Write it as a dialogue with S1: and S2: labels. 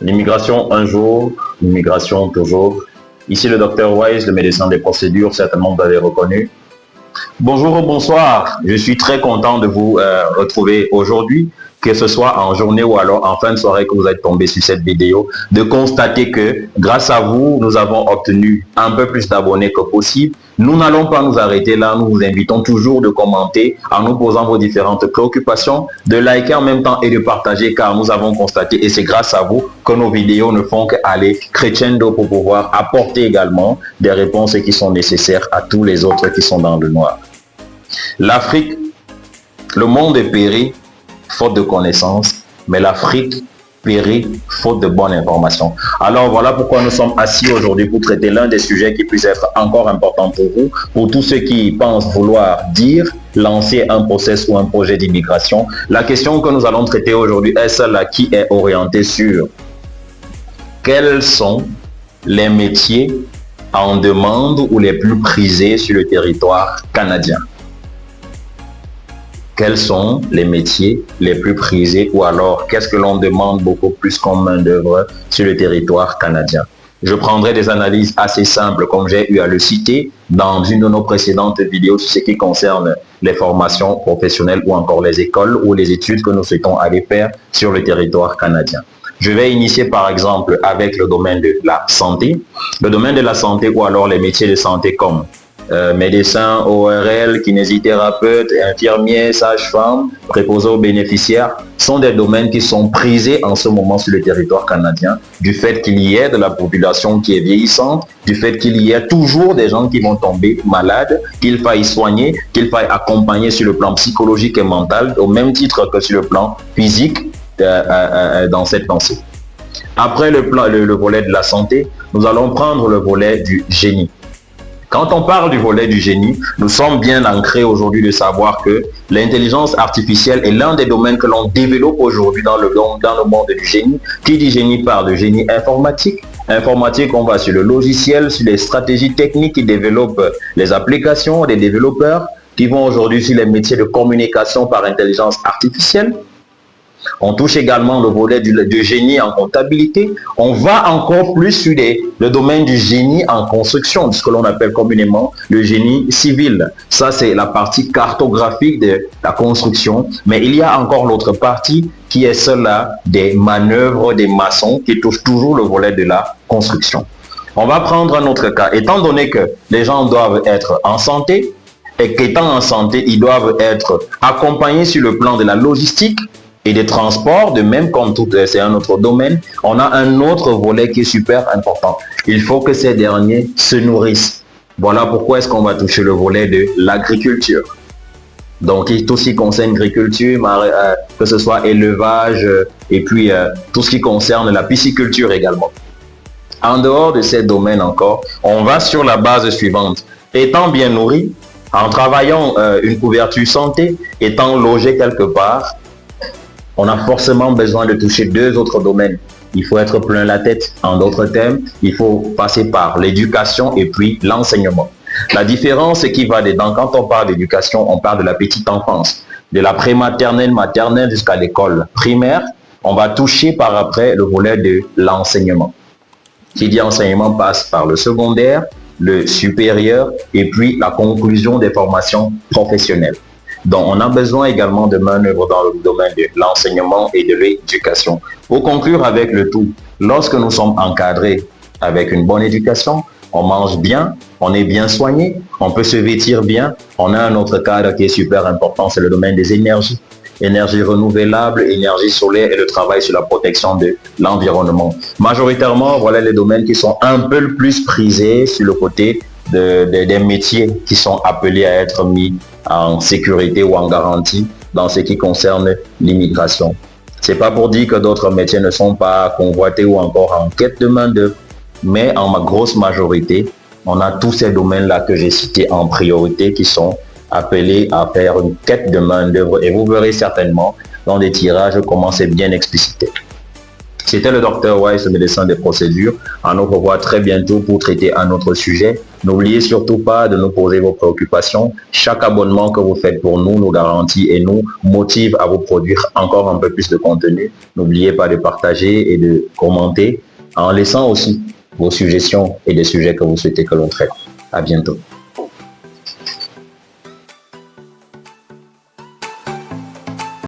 S1: L'immigration un jour, l'immigration toujours. Ici le docteur Wise, le médecin des procédures, certainement vous avez reconnu. Bonjour ou bonsoir, je suis très content de vous retrouver aujourd'hui, que ce soit en journée ou alors en fin de soirée que vous êtes tombé sur cette vidéo, de constater que grâce à vous, nous avons obtenu un peu plus d'abonnés que possible. Nous n'allons pas nous arrêter là, nous vous invitons toujours de commenter en nous posant vos différentes préoccupations, de liker en même temps et de partager car nous avons constaté, et c'est grâce à vous que nos vidéos ne font qu'aller crescendo pour pouvoir apporter également des réponses qui sont nécessaires à tous les autres qui sont dans le noir. L'Afrique, le monde est péri faute de connaissances, mais l'Afrique périt faute de bonnes informations. Alors voilà pourquoi nous sommes assis aujourd'hui pour traiter l'un des sujets qui puisse être encore important pour vous, pour tous ceux qui pensent vouloir dire, lancer un process ou un projet d'immigration. La question que nous allons traiter aujourd'hui est celle-là qui est orientée sur quels sont les métiers en demande ou les plus prisés sur le territoire canadien. Quels sont les métiers les plus prisés ou alors qu'est-ce que l'on demande beaucoup plus comme main d'œuvre sur le territoire canadien? Je prendrai des analyses assez simples comme j'ai eu à le citer dans une de nos précédentes vidéos sur ce qui concerne les formations professionnelles ou encore les écoles ou les études que nous souhaitons aller faire sur le territoire canadien. Je vais initier par exemple avec le domaine de la santé. Le domaine de la santé ou alors les métiers de santé comme médecins, ORL, kinésithérapeutes, infirmiers, sages-femmes, préposés aux bénéficiaires sont des domaines qui sont prisés en ce moment sur le territoire canadien du fait qu'il y ait de la population qui est vieillissante, du fait qu'il y ait toujours des gens qui vont tomber malades, qu'il faille soigner, qu'il faille accompagner sur le plan psychologique et mental au même titre que sur le plan physique dans cette pensée. Après le volet de la santé, nous allons prendre le volet du génie. Quand on parle du volet du génie, nous sommes bien ancrés aujourd'hui de savoir que l'intelligence artificielle est l'un des domaines que l'on développe aujourd'hui dans le monde du génie. Qui dit génie parle de génie informatique. Informatique, on va sur le logiciel, sur les stratégies techniques qui développent les applications, des développeurs qui vont aujourd'hui sur les métiers de communication par intelligence artificielle. On touche également le volet du génie en comptabilité. On va encore plus sur le domaine du génie en construction, ce que l'on appelle communément le génie civil. Ça, c'est la partie cartographique de la construction. Mais il y a encore l'autre partie qui est celle-là des manœuvres des maçons qui touche toujours le volet de la construction. On va prendre un autre cas. Étant donné que les gens doivent être en santé et qu'étant en santé, ils doivent être accompagnés sur le plan de la logistique et des transports, de même comme tout, c'est un autre domaine, on a un autre volet qui est super important. Il faut que ces derniers se nourrissent. Voilà pourquoi est-ce qu'on va toucher le volet de l'agriculture. Donc tout ce qui concerne l'agriculture, que ce soit élevage et puis tout ce qui concerne la pisciculture également. En dehors de ces domaines encore, on va sur la base suivante. Étant bien nourri, en travaillant une couverture santé, étant logé quelque part, on a forcément besoin de toucher deux autres domaines. Il faut être plein la tête. En d'autres termes, il faut passer par l'éducation et puis l'enseignement. La différence qui va dedans, quand on parle d'éducation, on parle de la petite enfance, de la prématernelle, maternelle jusqu'à l'école primaire. On va toucher par après le volet de l'enseignement. Qui dit enseignement passe par le secondaire, le supérieur et puis la conclusion des formations professionnelles. Donc, on a besoin également de manœuvres dans le domaine de l'enseignement et de l'éducation. Pour conclure avec le tout, lorsque nous sommes encadrés avec une bonne éducation, on mange bien, on est bien soigné, on peut se vêtir bien. On a un autre cadre qui est super important, c'est le domaine des énergies. Énergie renouvelable, énergie solaire et le travail sur la protection de l'environnement. Majoritairement, voilà les domaines qui sont un peu le plus prisés sur le côté des métiers qui sont appelés à être mis en sécurité ou en garantie dans ce qui concerne l'immigration. C'est pas pour dire que d'autres métiers ne sont pas convoités ou encore en quête de main-d'œuvre, mais en grosse majorité, on a tous ces domaines-là que j'ai cités en priorité qui sont appelés à faire une quête de main-d'œuvre et vous verrez certainement dans des tirages comment c'est bien explicité. C'était le docteur Wise, le médecin des procédures. On nous revoit très bientôt pour traiter un autre sujet. N'oubliez surtout pas de nous poser vos préoccupations. Chaque abonnement que vous faites pour nous nous garantit et nous motive à vous produire encore un peu plus de contenu. N'oubliez pas de partager et de commenter en laissant aussi vos suggestions et des sujets que vous souhaitez que l'on traite. À bientôt.